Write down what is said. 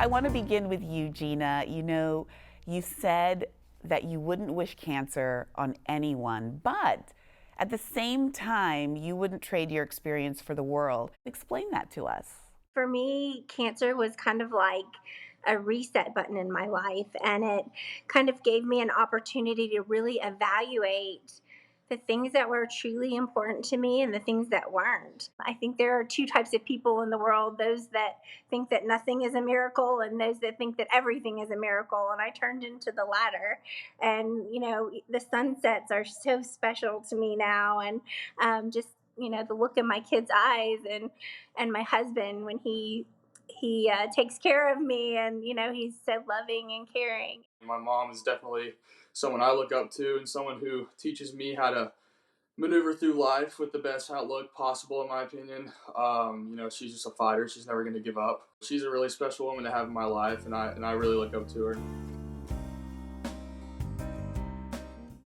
I want to begin with you, Gina. You know, you said that you wouldn't wish cancer on anyone, but at the same time, you wouldn't trade your experience for the world. Explain that to us. For me, cancer was kind of like a reset button in my life, and it kind of gave me an opportunity to really evaluate the things that were truly important to me and the things that weren't. I think there are two types of people in the world: those that think that nothing is a miracle, and those that think that everything is a miracle. And I turned into the latter. And, the sunsets are so special to me now. And just, the look in my kids' eyes and my husband when he takes care of me, and he's so loving and caring. My mom is definitely someone I look up to and someone who teaches me how to maneuver through life with the best outlook possible, in my opinion. She's just a fighter. She's never going to give up. She's a really special woman to have in my life, and I really look up to her.